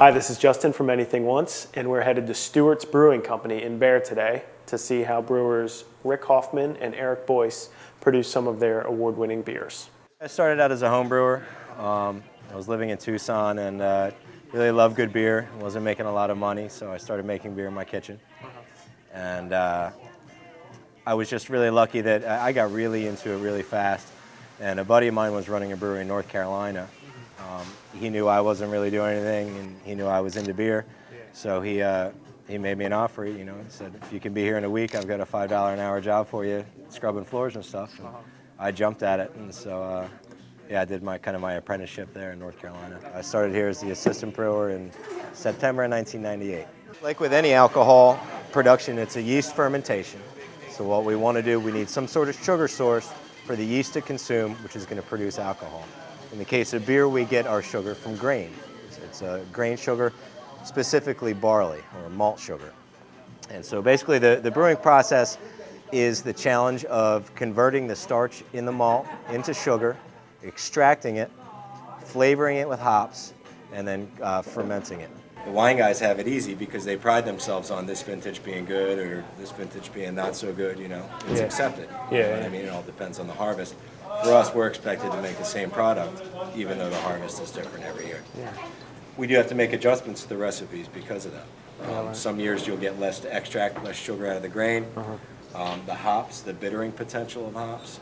Hi, this is Justin from Anything Once, and we're headed to Stewart's Brewing Company in Bear today to see how brewers Rick Hoffman and Eric Boyce produce some of their award-winning beers. I started out as a home brewer. I was living in Tucson and really loved good beer. Wasn't making a lot of money, so I started making beer in my kitchen. And I was just really lucky that I got really into it really fast. And a buddy of mine was running a brewery in North Carolina. He knew I wasn't really doing anything, and he knew I was into beer. So he made me an offer. You know, he said, if you can be here in a week, I've got a $5 an hour job for you, scrubbing floors and stuff. And I jumped at it, and so yeah, I did my apprenticeship there in North Carolina. I started here as the assistant brewer in September of 1998. Like with any alcohol production, it's a yeast fermentation. So what we want to do, we need some sort of sugar source for the yeast to consume, which is going to produce alcohol. In the case of beer, we get our sugar from grain. It's a grain sugar, specifically barley or malt sugar. And so basically the brewing process is the challenge of converting the starch in the malt into sugar, extracting it, flavoring it with hops, and then fermenting it. The wine guys have it easy because they pride themselves on this vintage being good or this vintage being not so good, you know. It's accepted. You know what I mean? It all depends on the harvest. For us, we're expected to make the same product, even though the harvest is different every year. We do have to make adjustments to the recipes because of that. Some years you'll get less extract, less sugar out of the grain. The hops, the bittering potential of hops,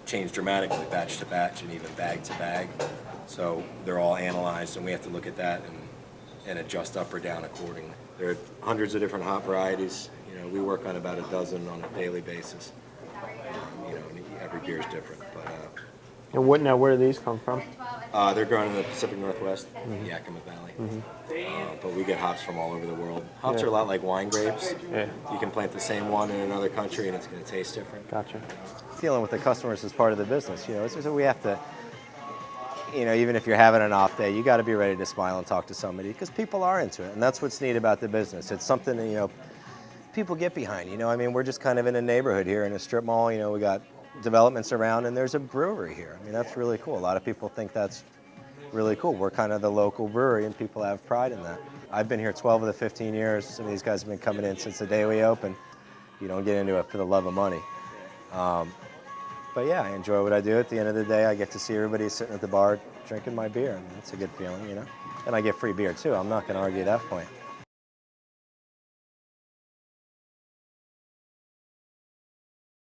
change dramatically batch to batch and even bag to bag. So they're all analyzed, and we have to look at that and adjust up or down accordingly. There are hundreds of different hop varieties. You know, we work on about a dozen on a daily basis. You know, and every beer is different. But And where do these come from? they're grown in the Pacific Northwest, Yakima Valley. But we get hops from all over the world. Hops are a lot like wine grapes. You can plant the same one in another country and it's going to taste different. Gotcha. Dealing with the customers is part of the business. You know, so we have to, you know, even if you're having an off day, you got to be ready to smile and talk to somebody because people are into it. And that's what's neat about the business. It's something that, you know, people get behind. You know, I mean, we're just kind of in a neighborhood here in a strip mall. You know, we got developments around and there's a brewery here. I mean, that's really cool. A lot of people think that's really cool. We're kind of the local brewery and people have pride in that. I've been here 12 of the 15 years. Some of these guys have been coming in since the day we opened. You don't get into it for the love of money. But yeah, I enjoy what I do. At the end of the day, I get to see everybody sitting at the bar drinking my beer. I mean, it's a good feeling, you know. And I get free beer too. I'm not going to argue that point.